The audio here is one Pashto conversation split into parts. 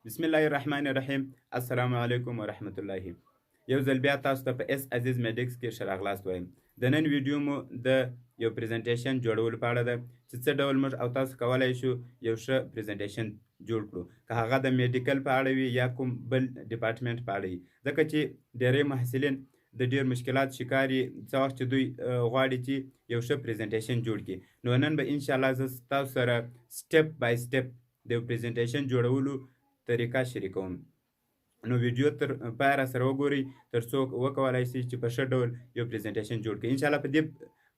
بسم الله الرحمن الرحیم. السلام علیکم ورحمت الله. یو ځل بیا تاسو ته په اس عزیز میډیکس کې ښه راغلاست وایم. د نن ویډیو مو د یو پریزنټیشن جوړولو په اړه ده چې څه ډول موږ او تاسو کولی شو یو ښه پریزنټیشن جوړ کړو، که هغه د میډیکل په اړه وي یا کوم بل ډپارټمنټ په اړه وي، ځکه چې ډېری محصلین د ډېر مشکلات شکار یي څه وخت چې دوی غواړي چې یو ښه پریزنټیشن جوړ کړي. نو نن به انشاءالله زه تاسو سره سټپ بای سټپ د یو پریزنټیشن جوړولو طریقه شریکوم. نو ویډیو تر پای را سره وګورئ تر څو وکولای شئ چې په ښه ډول یو پریزنټیشن جوړ کړئ. انشاءالله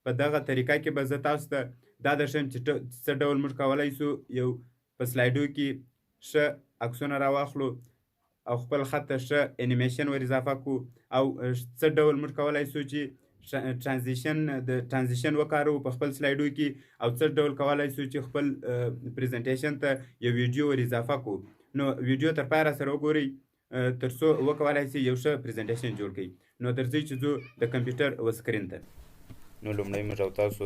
په دغه طریقه کې به زه تاسو ته دا درښیم چې څه ډول موږ کولی شو یو په سلایډو کې ښه عکسونه راواخلو او خپل خط ته ښه انیمیشن ور اضافه کړو او څه ډول موږ کولی شو چې ټرانزیشن وکاروو په خپل سلایډو کې او څه ډول کولی شو چې خپل پریزنټیشن ته یو ویډیو ور اضافه کړو. نو ویډیو تر پای را سره وګورئ تر څو وکولای شئ یو ښه پریزنټیشن جوړ کړئ. نو درځئ چې ځو د کمپیوټر و سکرین ته. نو لومړی موږ او تاسو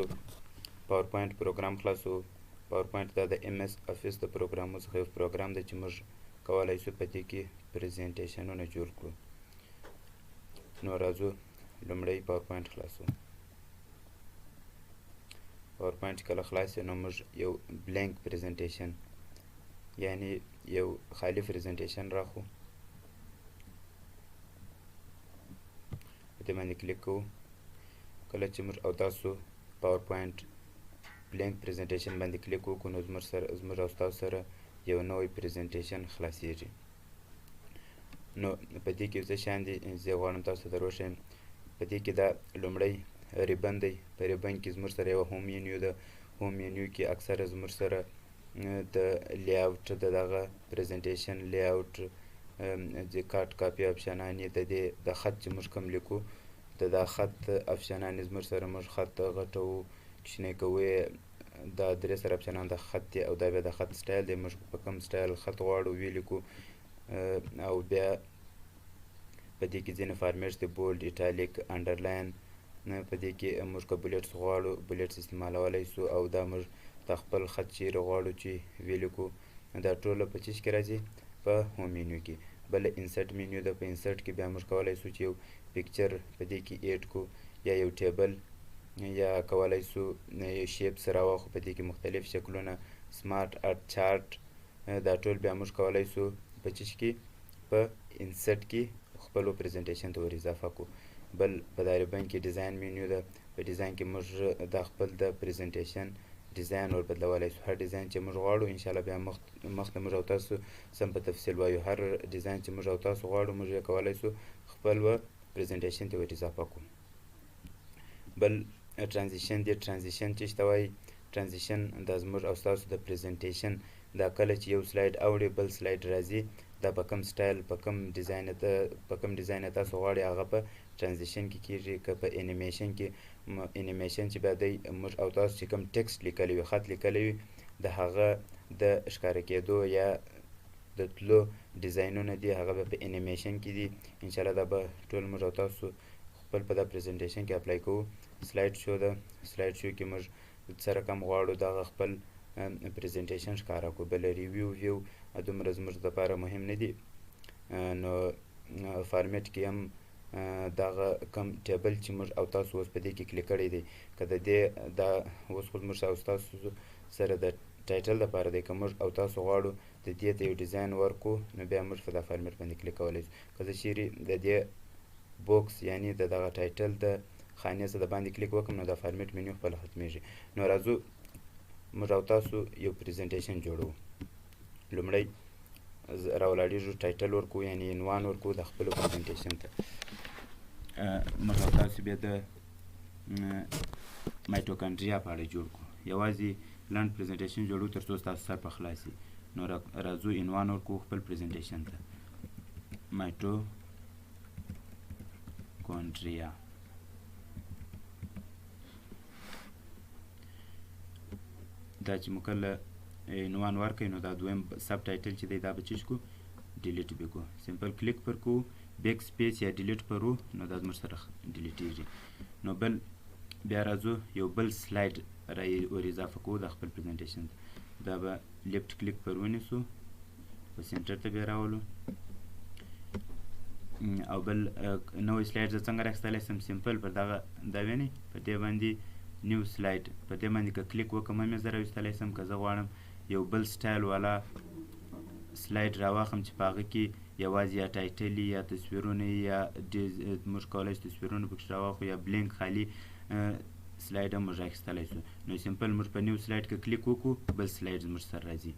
پاور پوینټ پروګرام خلاصو. پاور پوینټ دا د ایم ایس افیس د پروګرامو څخه یو پروګرام دی چې موږ کولی شو په دې کې پریزنټیشنونه جوړ کړو. نو راځو لومړی پاور پوینټ خلاصو. پاور پوینټ کله خلاص نو موږ یو بلینک پریزنټیشن یعنی یو خالی پریزنټیشن راخو په دې باندې کلیک کوو. کله چې موږ او تاسو پاور پوینټ بلینک پریزنټیشن باندې کلیک وکړو نو زموږ او تاسو سره یو نوی پریزنټیشن خلاصیږي. نو په دې کې څه شیان دي زه غواړم تاسو ته در وښیم. په دې کې دا لومړی ریبن دی. په ریبن کې زموږ سره یو هوم منیو ده. هوم منیو کې اکثره زموږ سره د لیاوټ د دغه پریزنټیشن لیاوټ د کاټ کاپي اپشنان د دې د خط چې موږ کوم لیکو د دا خط اپشنان زموږ سره موږ خط غټوو کوچنی کوو دا درې سره اپشنان د خط دي او دا بیا د خط سټایل دی. موږ په کوم سټایل خط غواړو ویې لیکو او بیا په دې کې ځینې فارمیټس دي بولډ ایټالیک انډرلاین. په دې کې موږ که بلیټس غواړو بلیټس استعمالولی سو او دا موږ د خپل خط چیرې غواړو چې ویې لیکو دا ټوله په چیز کې راځي په هوم منیو کې. بله انسرټ منیو ده. په انسرټ کې بیا موږ کولی سو چې یو پکچر په دې کې ایډ کړو یا یو ټیبل یا کولی سو یو شیپس راواخلو. په دې کې مختلف شکلونه سمارټ ارټ چارټ دا ټول بیا موږ کولی سو په چیز کې په انسرټ کې خپلو پریزنټیشن ته ور اضافه کړو. بل په دا ریبن کې ډیزاین منیو ده. په ډیزاین کې موږ دا خپل د پریزنټیشن ډیزاین ور بدلولی سو. هر ډیزاین چې موږ غواړو انشاءالله بیا مخته موږ او تاسو سم په تفصیل وایو. هر ډیزاین چې موږ او تاسو غواړو موږ یې کولی سو خپل و پریزنټیشن ته ور اضافه کړو. بل ټرانزیشن دی. ټرانزیشن څه ته وایي؟ ټرانزیشن دا زموږ او ستاسو د پریزنټیشن دا کله چې یو سلاید اوړي بل سلاید راځي دا په کوم سټایل په کوم ډیزاین تاسو غواړئ هغه په ټرانزیشن کې کیږي. که په انیمیشن کې انیمیشن چې بیا دی موږ او تاسو چې کوم ټکسټ لیکلی وي خط لیکلی وي د هغه د ښکاره کېدو یا د تلو ډیزاینونه دي هغه به په انیمیشن کې دي. انشاءالله دا به ټول موږ او تاسو خپل په دا پریزنټیشن کې اپلای کوو. سلاید شو ده. سلاید شو کې موږ څه رقم غواړو دغه خپل پریزنټیشن ښکاره کړو. بله ریویو ویو دومره زموږ دپاره مهم نه دي. نو فارمیټ کې هم دغه کم ټیبل چې موږ او تاسو اوس په دې کې کلیک کړی دی که د دې دا اوس خو موږ او تاسو سره د ټایټل دپاره دی که موږ او تاسو غواړو د دې ته یو ډیزاین ورکړو نو بیا موږ په دا فارمیټ باندې کلیک کولی شو. که زه چیرې د دې بوکس یعنی د دغه ټایټل د خانې څه د باندې کلیک وکړم نو دا فارمیټ منیو خپله ختمیږي. نو راځو موږ او تاسو یو پریزنټیشن جوړوو. لومړی راولاړېږو ټایټل ورکړو یعنې عنوان ورکړو د خپلو پریزنټیشن ته. موږ او تاسو بیا د مایټوکانډریا په اړه جوړ کړو. یوازې لنډ پریزنټیشن جوړو تر څو ستاسو سر په خلاص وي. نو راځو عنوان ورکړو خپل پریزنټیشن ته مایټوکانډریا. دا چې مو کله عنوان ورکوي نو دا دویم سب ټایټل چې دی دا به چیش کو ډیلیټ به کو. سمپل کلیک پر کو بیک سپیس یا ډیلیټ پر وو نو دا زموږ سره ډیلیټیږي. نو بل بیا راځو یو بل سلاید را ور اضافه کوو د خپل پریزنټیشن. دا به لیفټ کلیک پر ونیسو په سنټر ته بیا راولو او بل نوی سلاید زه څنګه راخیستلی سم سمپل پر دغه دا وینئ په دې باندې نیو سلاید په دې باندې که کلیک وکړم هم یې زه راویستلی سم که زه غواړم یو بل سټایل والا سلاید راواخلم چې په هغه کې یوازې یا ټایټل یا تصویرونه یا موږ کولی شو تصویرونه پکښې راواخلو یا بلینک خالي سلاید هم موږ راخیستلی شو نو سمپل موږ په نیو سلاید کې کلیک وکړو بل سلاید زموږ سره راځي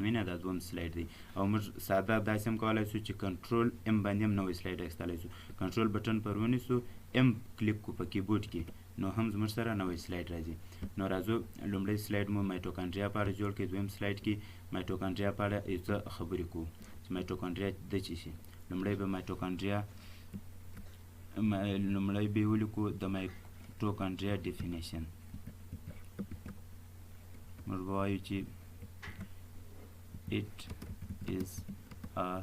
وینه دا دوم سلاید دی او موږ ساده داسې هم کولی شو چې کنټرول ام باندې هم نوی سلاید راخیستلی شو کنټرول بټن پر ونیسو ام کلیک کړو په کیبورډ کې نو هم زموږ سره نوی سلاید راځي نو راځو لومړی سلاید مو مایټوکانډریا په اړه جوړ کړئ دویم سلاید کې مایټوکانډریا په اړه یو څه خبرې کوو چې مایټوکانډریا د څه شي لومړی به مایټوکانډریا لومړی به یې ولیکو د مایټوکانډریا ډیفینیشن موږ به وایو چې it is a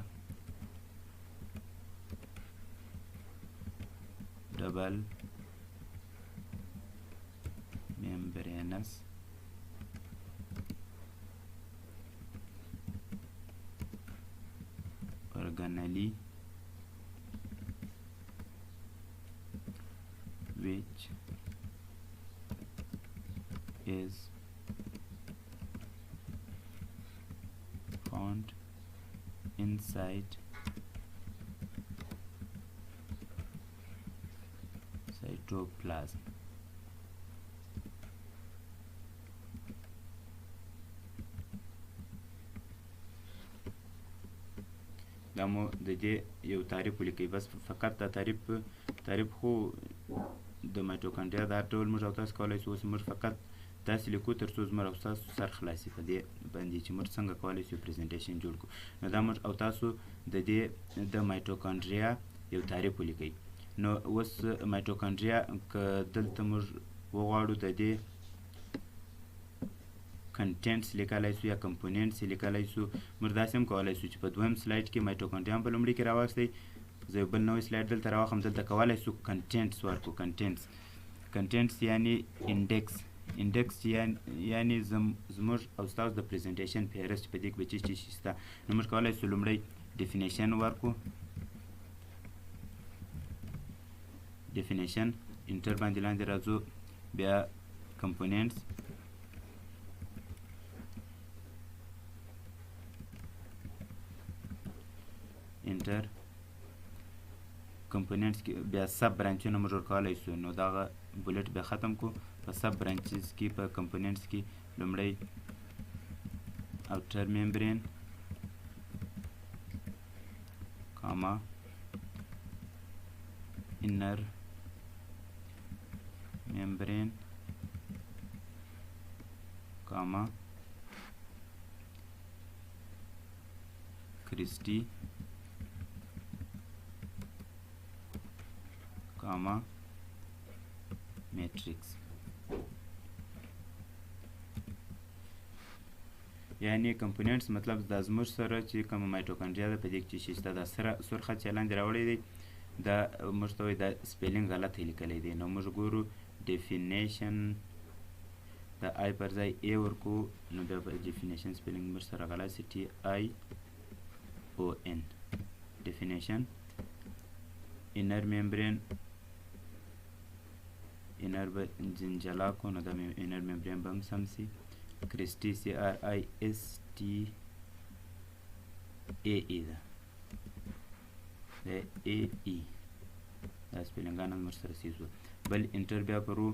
double membranous organelle which is found inside cytoplasm. دا مو د دې یو تعریف ولیکئ بس فقط دا تعریف خو د مایټوکانډریا دا ډول موږ او تاسو کولی شو اوس موږ فقط داسې لیکو تر څو زموږ او ستاسو سر خلاصي په دې باندې چې موږ څنګه کولی شو پریزنټیشن جوړ کړو نو دا موږ او تاسو د دې د مایټوکانډریا یو تعریف ولیکئ نو اوس مایټوکانډریا که دلته موږ وغواړو د دې کنټینټس لیکلی شو یا کمپوننټس یې لیکلی شو موږ داسې هم کولی شو چې په دویم سلاید کې مایټوکانډریا هم په لومړي کې راواخلئ زه یو بل نوی سلاید دلته راواخلم دلته کولی شو کنټینټس ورکړو کنټینټس یعنې انډیکس یعنې زموږ او ستاسو د پریزنټیشن فهرست په دې کې به څه شي شته نو موږ کولی شو لومړی ډیفینیشن ورکړو ډیفینیشن انټر باندې لاندې راځو بیا کمپوننټس انټر کمپوننټس کې بیا سب برانچونه موږ ورکولی شو نو دغه بولټ بیا ختم کړو په سب برانچز کې په کمپوننټس کې لومړی outer membrane comma inner membrane comma crystal comma matrix یعنی کمپوننټس مطلب دا زموږ سره چې کوم مایټوکانډریا ده په دې کې چې شي شته دا سور خط چې لاندې راوړی دی دا موږ ته وایي دا سپیلینګ غلط یې لیکلی دی نو موږ ګورو ډیفینیشن د آی پر ځای ای ورکو نو بیا به ډیفینیشن سپیلینګ موږ سره غلط سي ټي آی او ان ډیفینیشن انر ممبرین انر به جنجلا کو نو د انر ممبرین به هم سم سي کرسټي سی آر آی اس ټي ای ای ده د ای ای دا سپیلنګان هم ورسره سیزو بل انټر بیا پرو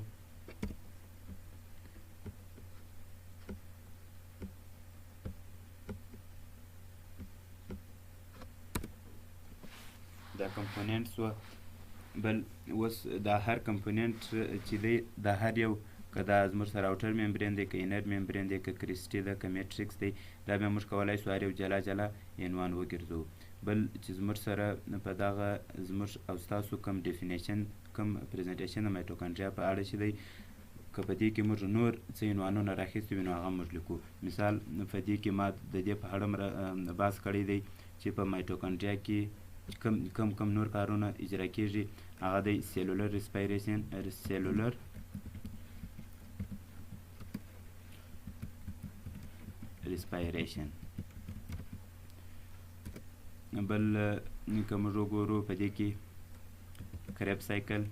دا کمپوننټس و بل اوس دا هر کمپوننټ چې دی دا هر یو که دا زموږ سره اوټر ممبرین دی که انر ممبرین دی که کرسټي ده که میټرکس دی دا بیا موږ کولی شو هر یو جلا جلا عنوان وګرځوو بل چې زموږ سره په دغه زموږ او ستاسو کوم ډیفینیشن کوم پریزنټیشن د مایټوکانډریا په اړه چې دی که په دې کې موږ نور څه عنوانونه راخیستي وي نو هغه موږ لیکو مثال په دې کې ما د دې په اړه بحث کړی دی چې په مایټوکانډریا کې کم نور کارونه اجرا کیږي هغه دی سیلولر ریسپایریشن سیلولر respiration بل که موږ وګورو په دې کې کریب سایکل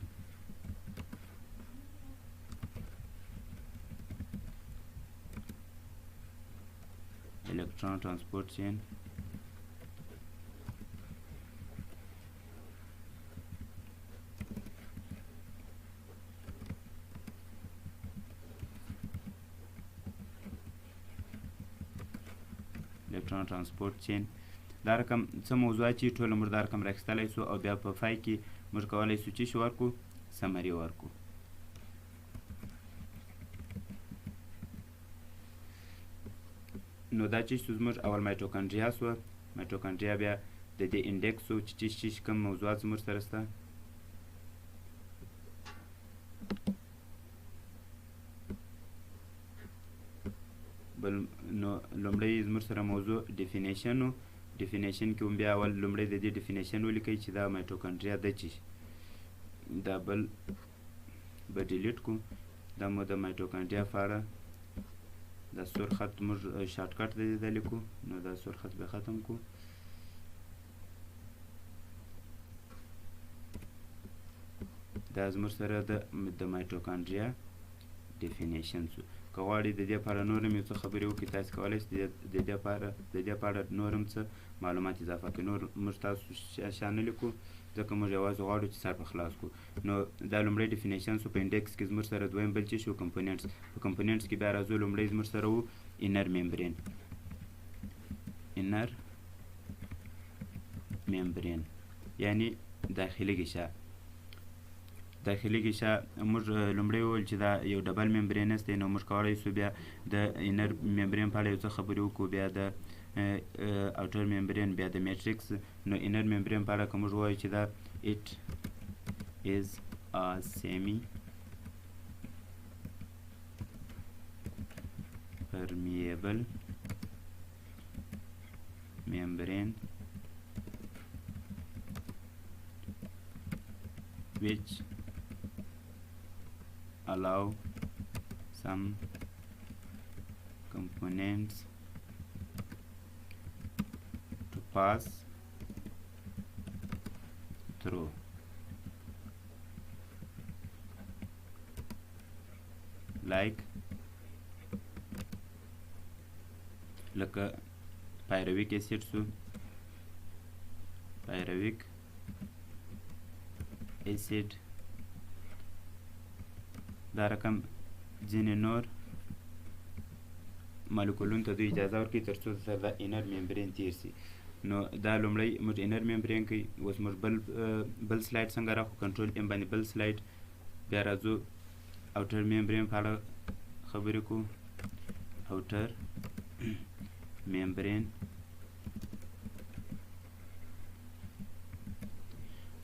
electron transport chain electron transport chain دا رقم څه موضوعات چې ټوله موږ دا رقم راخیستلی سو او بیا په پای کې موږ کولی سو چې څه ورکړو سمري ورکړو نو دا چې زموږ اول مایټوکانډریا سوه مایټوکانډریا بیا د دې انډیکس و چې کوم موضوعات زموږ سره شته بل نو لومړی زموږ سره موضوع ډیفینیشن و ډیفینیشن کې هم بیا اول لومړی د دې ډیفینیشن ولیکئ چې دا مایټوکانډریا ده چې دا بل به ډیلیټ کړو دا مو د مایټوکانډریا په اړه دا سور خط موږ شارټ کټ د دې د لیکو نو دا سور خط به ختم کړو دا زموږ سره د مایټوکانډریا ډیفینیشن سو که غواړئ د دې په اړه نور هم یو څه خبرې وکړئ تاسې کولی شئ د دې په اړه نور هم څه معلومات اضافه کړئ نور موږ تاسو شیان نه لیکو ځکه موږ یوازې غواړو چې سر په خلاص کړو نو دا لومړی ډیفینیشن سو په انډیکس کې زموږ سره دویم بل چې شو کمپوننټس په کمپوننټس کې بیا راځو لومړی زموږ سره و انر ممبرین یعنی داخلي غشا داخلي غشا موږ لومړی وویل چې دا یو ډبل ممبرینس دی نو موږ کولی سو بیا د انر ممبرین په اړه یو څه خبرې وکړو بیا د اوټر ممبرین بیا د میټریکس نو انر ممبرین په اړه که موږ ووایو چې دا it is a semi permeable membrane which allow some components to pass through like pyruvic acid سو pyruvic acid دا رقم ځینې نور مالیکولونو ته دوی اجازه ورکوي تر څو سره دا انر ممبرین تیر سي نو دا لومړی موږ انر ممبرین کوي اوس موږ بل سلاید څنګه راخو کنټرول ام باندې بل سلاید بیا راځو اوټر ممبرین په اړه خبرې کوو اوټر ممبرین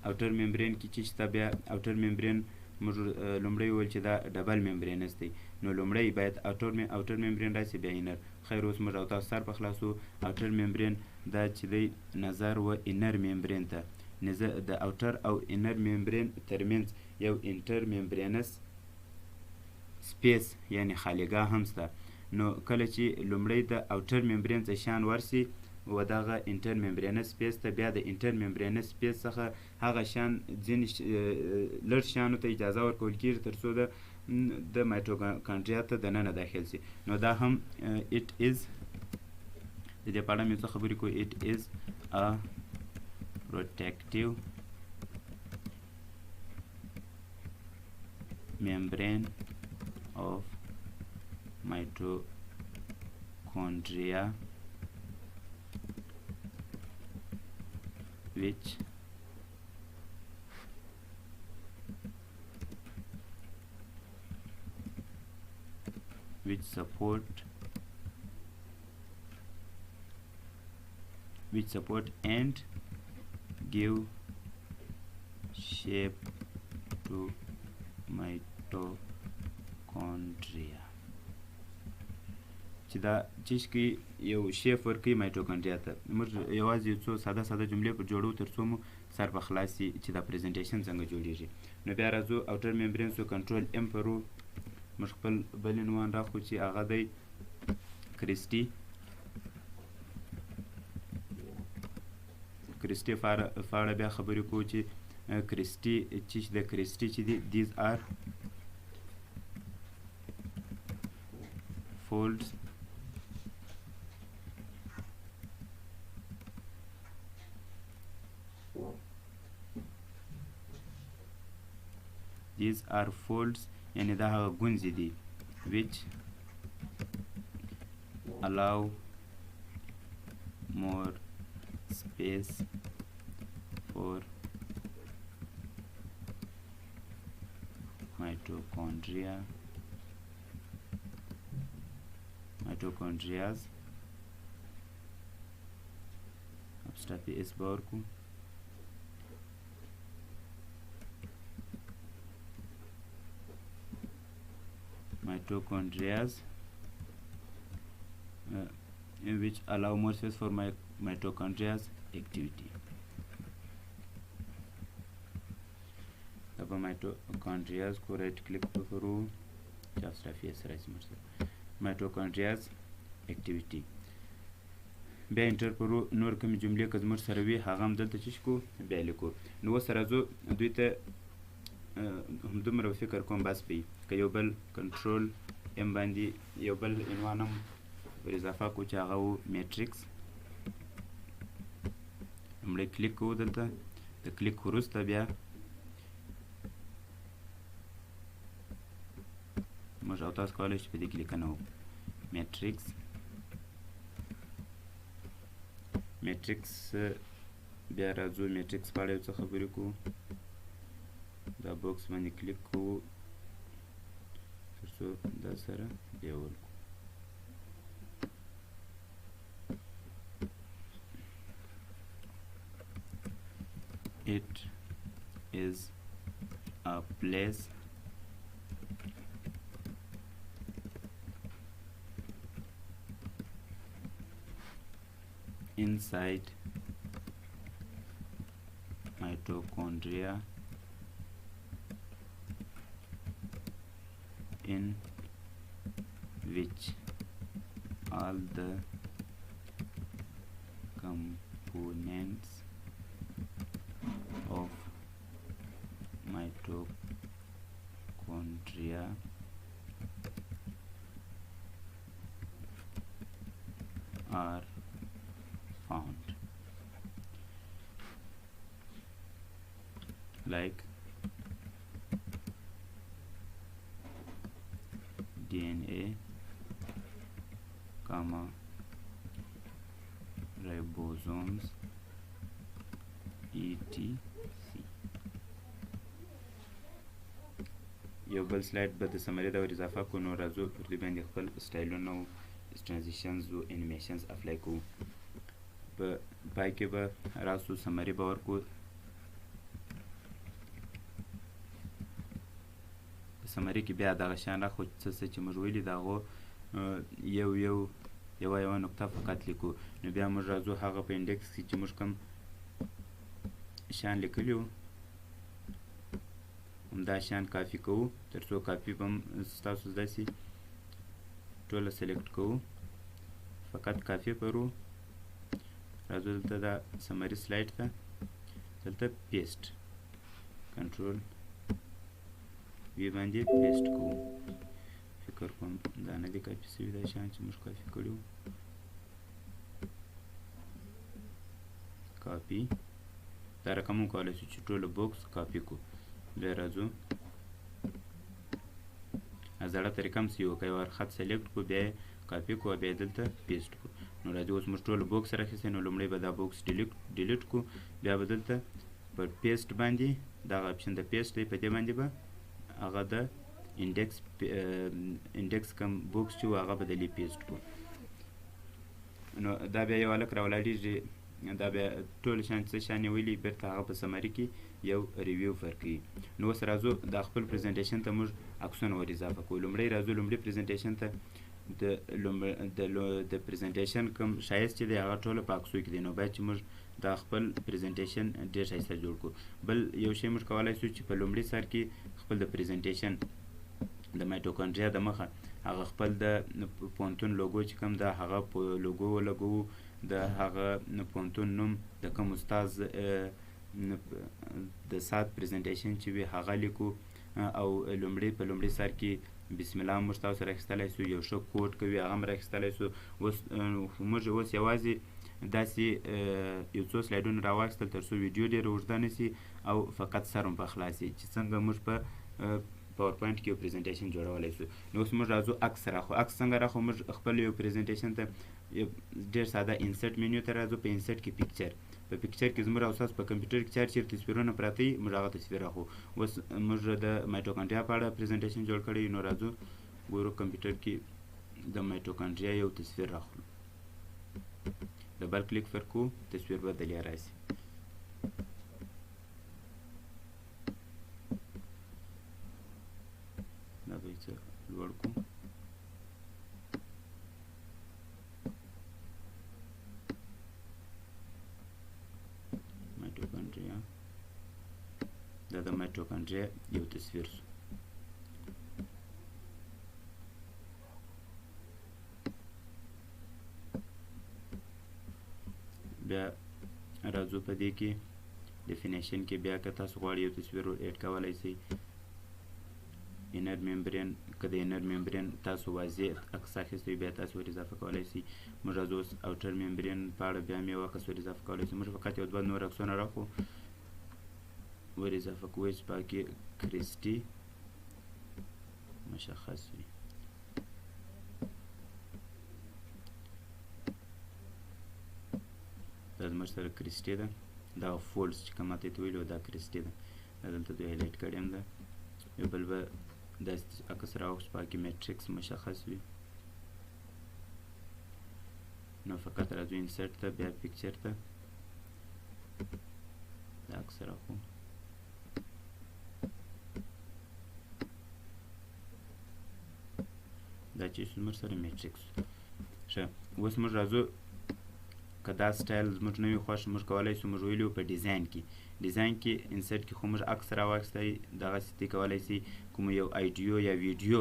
اوټر ممبرین کې چې شته بیا اوټر ممبرین موږ لومړی وویل چې دا ډبل ممبرینس دی نو لومړی باید اوټر ممبرین راشي بیا انر خیر اوس موږ او تاسو سر په خلاصو اوټر ممبرین دا چې دی نظر و انر ممبرین ته د اوټر او انر ممبرین ترمنځ یو انټر ممبرینس سپیس یعنی خالیګاه هم شته نو کله چې لومړی د اوټر ممبرین څخه شان ورسي و دغه انټر ممبرینس سپیس ته بیا د انټر ممبرینس سپیس څخه هغه شان ځینې لږ شیانو ته اجازه ورکول کېږي تر څو د مایټوکانډریا ته دننه داخل سي نو دا هم it is د دې په اړه مې څه خبرې کوو it is a protective membrane of mitochondria which support and give shape to mitochondria چې دا چې یو شیپ ورکوي مایټوکانډریا ته موږ یوازې یو څو ساده جملې په جوړو تر څو مو سر په خلاص سي چې دا پریزنټیشن څنګه جوړیږي نو بیا راځو اوټر ممبرین سو کنټرول ام پرو موږ خپل بل عنوان راخو چې هغه دی کریسټي په اړه بیا خبرې کوو چې کریسټي چې د کریسټي چې دي these are folds یعنې دا هغه ګونځې دي which allow more space for mitochondrias अब स्टेप इस बार को mitochondrias which allow more space for mitochondria's activity. अब mitochondria's को right click करो just face right मर्से mitochondria's activity بیا انټر پرو نور کوم جملې که زموږ سره وي هغه هم دلته چې کو بیا لیکو نو اوس راځو دوی ته همدومره فکر کوم بس پی که یو بل کنټرول ام باندې یو بل عنوان هم ور اضافه کو چې هغه و میټریکس همړی کلیک کوو دلته د کلیک وروسته بیا موږ او تاسو کولی شئ په دې کې لیکنه وکړو میټریکس بیا راځو میټریکس په اړه یو څه خبرې کوو دا باکس باندې کلیک کوو تر څو دا سره بیول کړو it is a place inside mitochondria in which all the components of mitochondria are found, like DNA, ribosomes, etc. یو بل سلاید به د سمري د ور اضافه کو نو راځو پر دې باندې خپل سټایلونه او ترانزیشنز او انیمیشنز اپلای کوو په پای کې به راسو سمري به ورکو په سمري کې بیا دغه شان راخو څه چې موږ ویلي د هغو یوه نقطه فقط لیکو نو بیا موږ راځو هغه په انډکس کې چې موږ کوم شان لیکلی وو همدا شان کاپي کوو تر څو کاپي به هم ستاسو زده سي ټوله سلیکټ کوو فقط کاپي پرو راځو دلته دا سمري سلاید ته دلته پیسټ کنټرول وی باندې پیسټ کوو فکر کوم دا نه دی کاپي سوي دا شان چې موږ کاپي کړي وو کاپي دا رقم هم کولی شو چې ټوله بوکس کاپي کړو بیا راځو زړه طریقه هم سي وکړو یو خط سلیکټ کړو بیا یې کاپي کړو بیا یې دلته پیسټ کړو نو راځي اوس موږ ټول بوکس راخیستی نو لومړی به دا بوکس ډیلیټ کړو بیا به دلته پر پیسټ باندې دغه اپشن د پیسټ دی په دې باندې به هغه د انډکس کم بوکس چې و هغه به دلې پیسټ کړو نو دا بیا یو هلک راولاړېږي دا بیا ټول شان څه شان یې ویلي بېرته هغه په سمري کې یو ریویو ورکوي نو اوس راځو دا خپل پریزنټیشن ته موږ عکسونه ور اضافه کوو لومړی راځو لومړي پریزنټیشن ته د پریزنټیشن کوم ښایست چې دی هغه ټوله په عکسو کې دی نو باید چې موږ دا خپل پریزنټیشن ډېر ښایسته جوړ کړو بل یو شی موږ کولی شو چې په لومړي سر کې خپل د پریزنټیشن د مایټوکانډریا د مخه هغه خپل د پوهنتون لوګو چې کوم ده هغه په لوګو ولګوو د هغه پوهنتون نوم د کوم استاد د سات پریزنټیشن چې وي هغه لیکو او په لومړي سر کې بسم الله موږ تاسو راخیستلی سو یو ښه کوډ کوي هغه هم راخیستلی سو موږ اوس یوازې داسې یو څو سلایډونه راواخیستل تر څو ویډیو ډېره اوږده نه سي او فقط سر هم په خلاص سي چې څنګه موږ په پاور پوینټ کې یو پریزنټیشن جوړولی سو نو اوس موږ راځو عکس راخو عکس څنګه راخو موږ خپل یو پریزنټیشن ته ډېر ساده انسرټ منیو ته راځو په انسرټ کې پیکچر په پیکچر کې زموږ او ستاسو په کمپیوټر کې چېرته تصویرونه پراته وي موږ هغه تصویر راخو اوس موږ د مایټوکانډریا په اړه پریزنټیشن جوړ کړی نو راځو ګورو کمپیوټر کې د مایټوکانډریا یو تصویر راخلو ډبل کلیک فرکو تصویر به دلیا راسي دا به یې څه لوړ کړو مایټوکانډریا دا د مایټوکانډریا یو تصویر سو بیا راځو په دې کې ډیفینیشن کې بیا که تاسو غواړئ یو تصویر ور ایډ کولی شئ انر ممبرین که د انر ممبرین تاسو واضح عکس اخیستی وي بیا تاسو ور اضافه کولی شئ موږ راځو اوس اوټر ممبرین په اړه بیا هم یو عکس ور اضافه کولی شئ موږ فقط یو دوه نور عکسونه راخو ور اضافه کوئ چې په کې کریسټي مشخص وي دا زموږ سره کریسټي ده دا فولډز چې کوم ماته یې ویلي وو دا کریسټي ده دا دلته دوی هایلایټ کړی هم ده یو بل به داسې عکس راوخت په کې میټریکس مشخص وي نو فقط راځو انسرټ ته بیا پیکچر ته دا عکس راخو دا چې زموږ سره میټریکس ښه اوس موږ راځو که دا سټایل زموږ نه وي خوښ موږ کولی شو موږ ویلي وو په ډیزاین کې انسرټ کې خو موږ عکس راواخیستی دغسې تی کولی شي کوم یو ایډیو یا ویډیو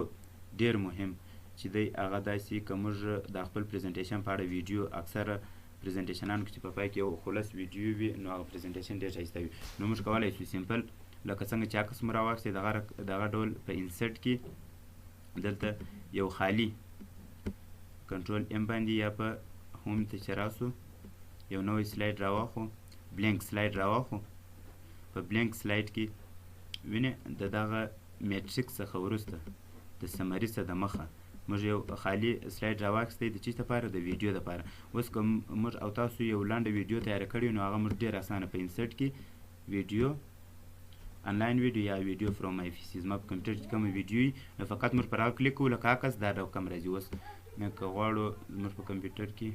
ډېر مهم چې دی هغه داسې که موږ د خپل پریزنټیشن په اړه ویډیو اکثره پریزنټیشنانو کې چې په پای کې یو خلص ویډیو وي نو هغه پریزنټیشن ډېر ښایسته وي نو موږ کولی شو سمپل لکه څنګه چې عکس مو راواخیستی دغه ډول په انسرټ کې دلته یو خالي کنټرول ام باندې یا په هوم ته چې راسو یو نوی سلاید راواخو بلینک سلاید راواخو په بلینک سلاید کې وینې د دغه میټریکس څخه وروسته د سمري څخه د مخه موږ یو خالي سلاید راواخیستی د چی دپاره د ویډیو دپاره اوس که موږ او تاسو یو لنډه ویډیو تیاره کړې نو هغه موږ ډېر اسانه په انسرټ کې ویډیو انلاین ویډیو یا ویډیو فرام مای پیسي زما په کمپیوټر کې کومه ویډیو وي نو فقط موږ پر هغه کلیک کوو لکه عکس دا رقم راځي اوس که غواړو زموږ په کمپیوټر کې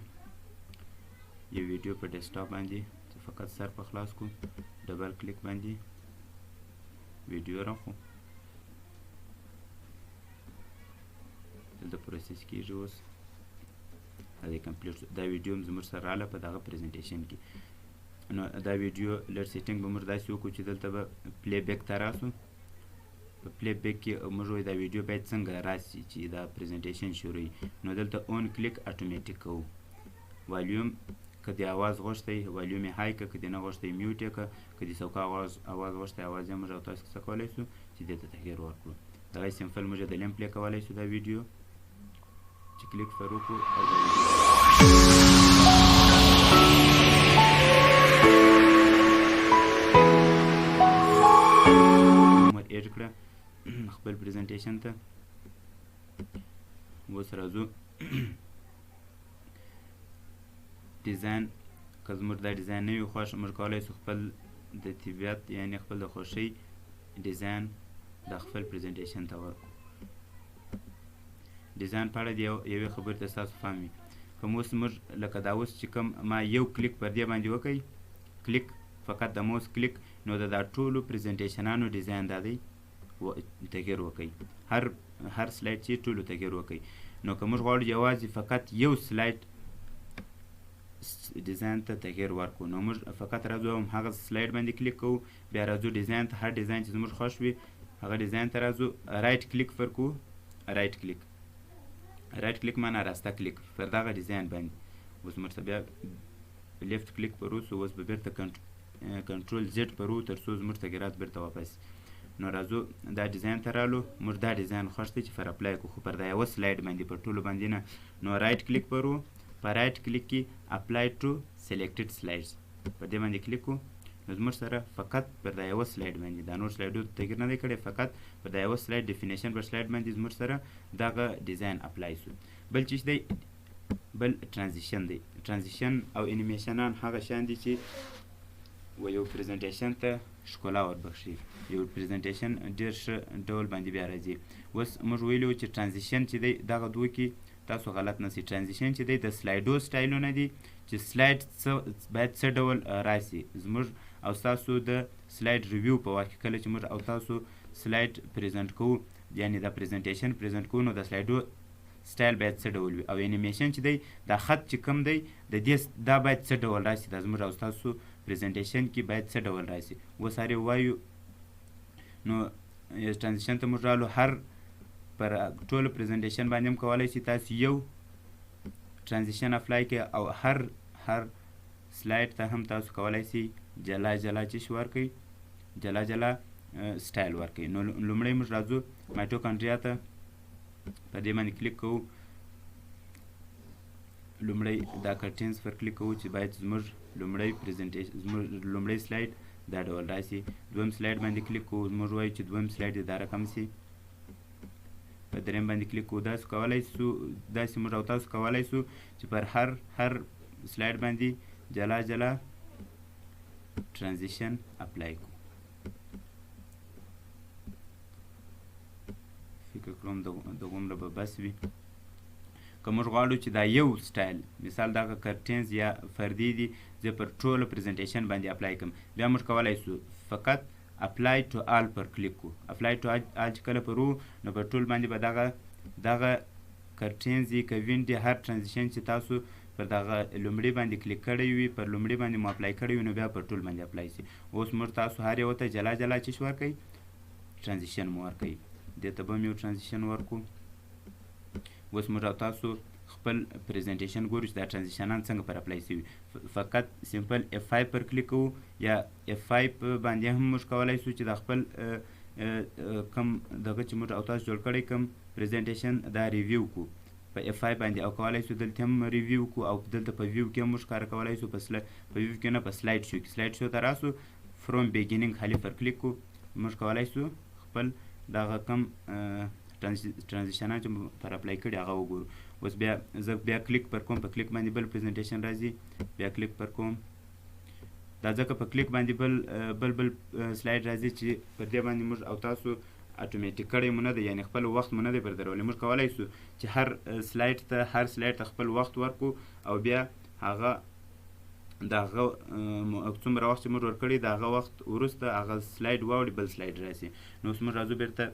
یو ویډیو په ډیسکټاپ باندې چې فقط سر په خلاص کو ډبل کلیک باندې ویډیو راخو دلته پروسس کېږي اوس دا کمپلیټ دا ویډیو هم زموږ سره راغله په دغه پریزنټیشن کې نو دا ویډیو لږ سیټینګ به موږ داسې وکړو چې دلته به پلی بیک ته راسو په پلی بیک کې موږ وایو دا ویډیو باید څنګه راسي چې دا پریزنټیشن شروع وي نو دلته اون کلیک اټومیټیک کوو والیوم که د اواز غوښتی والیوم یې های که که دې نه غوښتی میوټ یې که که د څوکه اواز غوښتی اواز یې موږ او تاسو څه کولی شو چې دې ته تغیر ورکړو دغه سمپل موږ د لیم پلی کولی شو دا ویډیو چې کلیک پر وکړو او دا ویډیو ایډ کړه خپل پریزنټیشن ته اوس راځو ډیزاین که زموږ دا ډیزاین نه وي خوښ موږ کولی شو خپل د طبیعت یعنې خپل د خوښۍ ډیزاین د خپل پریزنټیشن ته ورکړو ډیزاین په اړه د یوې خبرې ته ستاسو پام وي کوم اوس موږ لکه دا اوس چې کوم ما یو کلیک پر دې باندې وکړئ کلیک فقط د موس کلیک نو د دا ټولو پریزنټیشنانو ډیزاین دا دی تغیر وکړئ هر سلاید چې ټولو تغیر وکړئ نو که موږ غواړو یوازې فقط یو سلاید ډیزاین ته تغیر ورکړو نو موږ فقط راځو هغه سلاید باندې کلیک کوو بیا راځو ډیزاین ته هر ډیزاین چې زموږ خوښ وي هغه ډیزاین ته راځو رایټ کلیک پر کوو رایټ کلیک معنا راسته کلیک پر دغه ډیزاین باندې اوس موږ ته بیا لیفت کلیک پر وسو، اوس به بیرته کنټرول زیډ پر وو تر څو زموږ تغیرات بیرته واپس. نو راځو دا ډیزاین ته رالو، موږ دا ډیزاین خوښ دی چې پر اپلای کړو، خو پر دا یوه سلایډ باندې پر ټولو باندې نه. نو رایټ کلیک پر وو، په رایټ کلیک کې اپلای ټو سلیکټډ سلایډز په دې باندې کلیک وو. نو زموږ سره فقط پر دا یوه سلایډ باندې، دا نور سلایډو ته تغیر نه دی کړی، فقط پر دا یوه سلایډ ډیفینیشن پر سلایډ باندې زموږ سره دغه ډیزاین اپلای سو. بل چې دی بل ترانزیشن دی. ترانزیشن او انیمیشنان هغه شیان دي چې یو پریزنټیشن ته ښکلا وربخښي، یو پریزنټیشن ډېر ښه ډول باندې بیا راځي. اوس موږ ویلي وو چې ترانزیشن چې دی دغه دوه کې تاسو غلط نه سئ. ترانزیشن چې دی د سلایډو سټایلونه دي چې سلایډ باید څه ډول راسي. زموږ او ستاسو د سلایډ ریویو په وخت کې کله چې موږ او تاسو سلایډ پریزنټ کوو، یعنې دا پریزنټیشن پریزنټ کوو، نو د سلایډو سټایل باید څه ډول وي، او انیمیشن چې دی دا خط چې کوم دی د دې دا باید څه ډول راسي، دا زموږ او ستاسو پریزنټیشن کې باید څه ډول راسي. اوس هر یو وایو. نو ترانزیشن ته موږ رالو، هر پر ټولو پریزنټیشن باندې هم کولی شي تاسو یو ترانزیشن اپلای کړئ، او هر سلایډ ته هم تاسو کولی شئ جلا جلا چې شي ورکړئ، جلا جلا سټایل ورکړئ. نو لومړی موږ راځو مایټوکانډریا ته، په دې باندې کلیک کوو. لومړی دا کرټینز پر کلیک کوو چې باید زموږ لومړی پریزنټیشن زموږ لومړی سلایډ دا ډول راسي. دویم سلایډ باندې کلیک کوو، موږ وایو چې دویم سلایډ دا رقم سي. په دریم باندې کلیک کوو. داسې کولی سو، داسې موږ او تاسو کولی سو چې پر هر سلایډ باندې جلا جلا ترانزیشن اپلای کړو. فکر کوم دغومره به بس وي. که موږ غواړو چې دا یو سټایل، مثال دغه کرټینز یا فردي دي، زه پر ټولو پریزنټیشن باندې اپلای کړم، بیا موږ کولی سو فقط اپلای ټو آل پر کلیک کو. اپلای ټو آل چې کله پر وو، نو پر ټول باندې به دغه کرټینز یې که وینډ هر ترانزیشن چې تاسو پر دغه لومړي باندې کلیک کړی وي، پر لومړي باندې مو اپلای کړی وي، نو بیا پر ټول باندې اپلای سي. اوس موږ تاسو هر یو ته جلا جلا چې ورکوئ ترانزیشن مو ورکوئ. دې ته به هم یو ترانزیشن ورکړو. اوس موږ او تاسو خپل پریزنټیشن ګورو چې دا ترانزیشنان څنګه پر اپلای سوي. فقط سمپل F5 پر کلیک کوو، یا F5 باندې هم موږ کولی سو چې دا خپل کم دغه چې موږ او تاسو جوړ کړی کم پریزنټیشن دا ریویو کو په F5 باندې، او کولی سو دلته هم ریویو کو، او دلته په ویو کې هم موږ کار کولی سو. په ویو کې نه، په سلایډ شو کې، سلایډ شو ته راسو، فروم بیګینینګ خالي پر کلیک کو. موږ کولی سو خپل دغه کم ترانزیشنان چې پر اپلای کړي هغه وګورو. اوس بیا زه بیا کلیک پر کوم، په کلیک باندې بل پریزنټیشن راځي، بیا کلیک پر کوم. دا ځکه په کلیک باندې بل سلایډ راځي چې پر دې باندې موږ او تاسو اتوماتیک کړی مو نه دی، یعنې خپل وخت مو نه دی پر درولی. موږ کولی سو چې هر سلایډ ته خپل وخت ورکړو، او بیا هغه دغه څومره وخت چې موږ ورکړی د هغه وخت وروسته هغه سلایډ واوړي، بل سلایډ راسي. نو اوس موږ راځو بیرته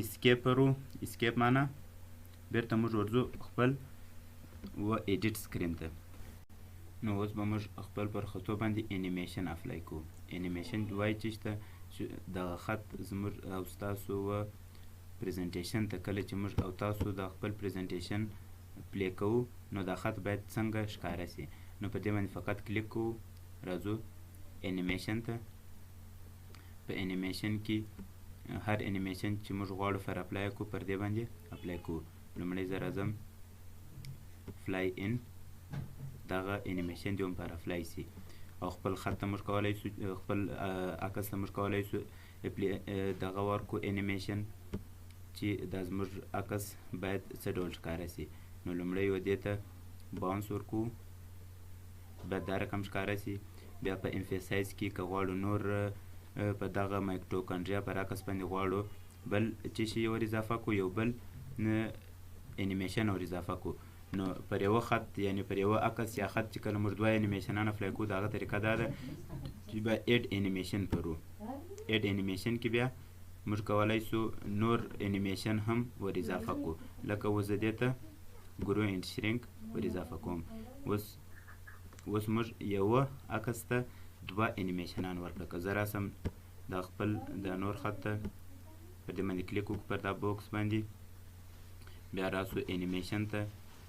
اسکیپ پر وو. اسکیپ معنا بیرته موږ ورځو خپل و ایډیټ سکرین ته. نو اوس به موږ خپل پر خطو باندې انیمیشن اپلای کوو. انیمیشن وایي چې شته دغه خط زموږ او ستاسو و پریزنټیشن ته کله چې موږ او تاسو د خپل پریزنټیشن پلی کوو، نو دا خط باید څنګه ښکاره سي. نو په دې باندې فقط کلیک کوو، راځو انیمیشن ته. په انیمیشن کې هر انیمیشن چې موږ غواړو پر اپلای کوو، پر دې باندې اپلای کوو. لومړی زه راځم فلای ان، دغه انیمیشن دې هم پر اپلای سي، او خپل خط ته موږ کولی سو، خپل عکس ته موږ کولی سو دغه ورکو انیمیشن چې دا زموږ عکس باید څه ډول ښکاره سي. نو لومړی و دې ته باونس ورکوو، باید دا رقم ښکاره سي. بیا په امفیسایز کې که غواړو نور په دغه مایټوکانډریا پر عکس باندې غواړو بل چې شي ور اضافه کړو، یو بل انیمیشن ور اضافه کړو. نو پر یوه خط، یعنې پر یوه عکس یا خط چې کله موږ دوه انیمیشنان اپلای کړو، د هغه طریقه دا ده چې بیا ایډ انیمیشن پر وو. ایډ انیمیشن کې بیا موږ کولی سو نور انیمیشن هم ور اضافه کړو، لکه اوس زه دې ته ګرو اینډ شرینک ور اضافه کوم. اوس موږ یوه عکس ته دوه انیمیشنان ورکړه. که زه راسم دا خپل د نور خط ته په دې باندې کلیک وکړو، پر دا بوکس باندې بیا راسو انیمیشن ته،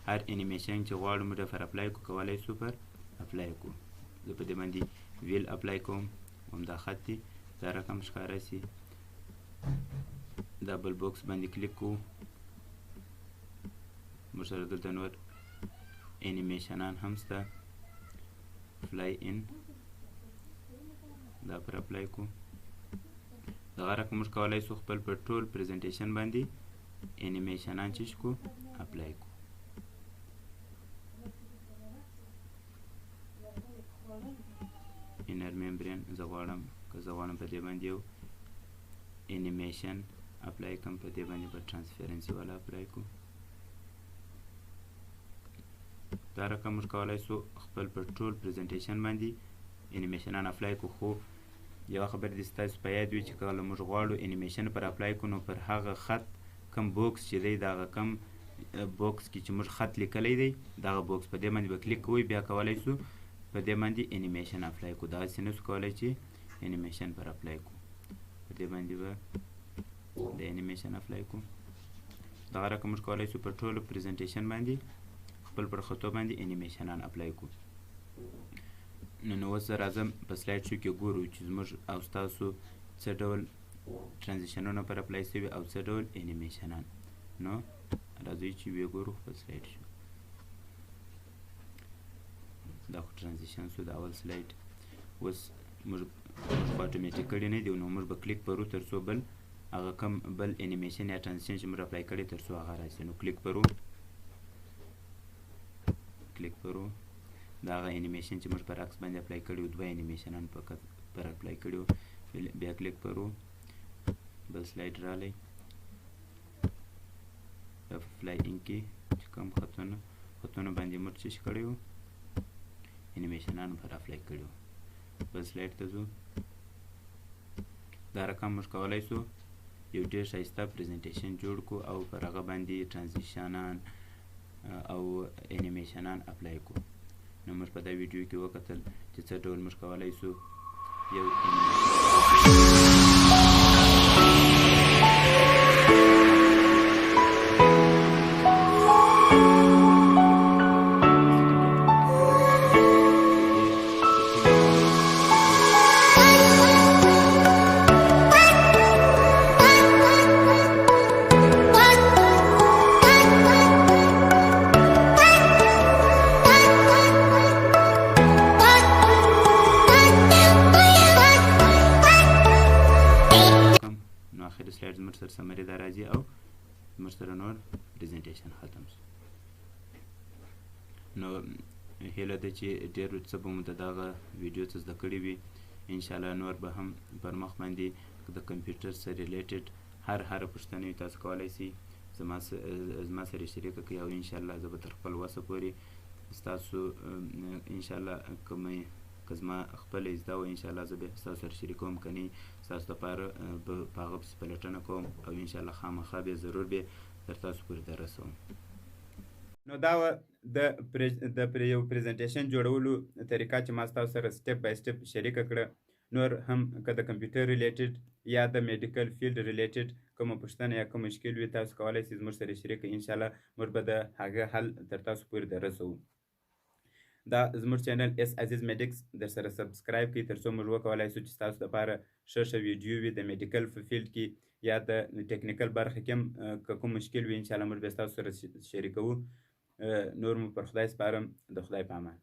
هر انیمیشن چې غواړو موږ پر اپلای کو کولای شو پر اپلای کو. زه په دې باندې ویل اپلای کوم، همدا خط دی، دا رقم ښکاره سي. دا بل بوکس باندې کلیک کوو، موږ سره دلته نور انیمیشنان هم شته. فلای ان دا پر اپلای کو. دغه رقم موږ کولی شو خپل په ټول پریزنټیشن باندې انیمیشنان چې کو اپلای کو. انر ممبرین زه غواړم که زه غواړم په دې باندې یو انیمیشن اپلای کوم، په دې باندې به ټرانسپیرنسي والا اپلای کو. دا رقم موږ کولی شو خپل په ټول پریزنټیشن باندې انیمیشنان اپلای کو. خو یوه خبر دې ستاسو په یاد وي چې کله موږ غواړو انیمیشن پر اپلای کو، نو پر هغه خط کم بوکس چې دی، دغه کم بوکس کې چې موږ خط لیکلی دی، دغه بوکس په دې باندې به کلیک کوئ، بیا کولی شو په دې باندې انیمیشن اپلای کو. دغسې نه شو کولی چې انیمیشن پر اپلای کو، په دې باندې به د انیمیشن اپلای کو. دغه رقم موږ کولی شو په ټولو پریزنټیشن باندې خپل پر خطو باندې انیمیشنان اپلای کو. نو اوس زه راځم په سلایډ شو کې ګورو چې زموږ او ستاسو څه ډول ټرانزیشنونه پر اپلای شوي او څه ډول انیمیشنان. نو راځئ چې ویې ګورو په سلایډ شو. دا خو ټرانزیشن شو د اول سلایډ. اوس موږ خو اټومیټیک کړی نه دی، نو موږ به کلیک پرو تر څو بل هغه کم بل انیمیشن یا ټرانزیشن چې موږ اپلای کړی تر څو هغه راشي. نو کلیک پرو، کلیک پرو. دا هغه انیمیشن چې موږ پر عکس باندې اپلای کړي وو، دوه انیمیشنان فقط پر اپلای کړي وو. بیا کلیک پرو، بل سلایډ رالی. په فلای ان کې چې کوم خطونه باندې موږ څه کړي وو، انیمیشنان پر اپلای کړي وو. بل سلایډ ته ځو. دا رقم موږ کولی شو یو ډېر ښایسته پریزنټیشن جوړ کړو او پر هغه باندې ټرانزیشنان او انیمیشنان اپلای کړو. نو موږ په دا ویډیو کې وکتل چې څه ډول موږ کولی شو یو سلایډ زموږ سره سمري دا راځي او زموږ سره نور پریزنټیشن ختم شو. نو هیله ده چې ډېر څه به مو د دغه ویډیو څه زده کړي وي. انشاءالله نور به هم پر مخ باندې د کمپیوټر سره ریلیټډ هر پوښتنه وي تاسو کولی شئ زما سره شریکه کړئ، او انشاءالله زه به تر خپل وسه پورې ستاسو انشاءالله که زما خپله زده وه انشاءالله زه بیا ستاسو سره شریکوم، که نه ستاسو دپاره به په هغه پسې پلټنه کوم او انشاءالله خامخا بیا ضرور بیا تر تاسو پورې دررسوم. نو دا وه د یو پریزنټیشن جوړولو طریقه چې ما ستاسو سره سټپ بای سټپ شریکه کړه. نور هم که د کمپیوټر ریلیټډ یا د میډیکل فیلډ ریلیټډ کومه پوښتنه یا کوم مشکل وي تاسو کولی شئ زموږ سره شریک کړئ، انشاءالله موږ به د هغه حل تر تاسو پورې دررسوو. دا زموږ چینل اس عزیز میډیکس در سره سبسکرایب کړئ تر څو موږ وکولی شو چې ستاسو دپاره ښه ویډیو وي د میډیکل په فیلډ کې یا د ټیکنیکل برخه کې هم که کوم مشکل وي انشاءالله موږ بیا ستاسو سره شریکوو. نور مو پر خدای سپارم، د خدای په امان.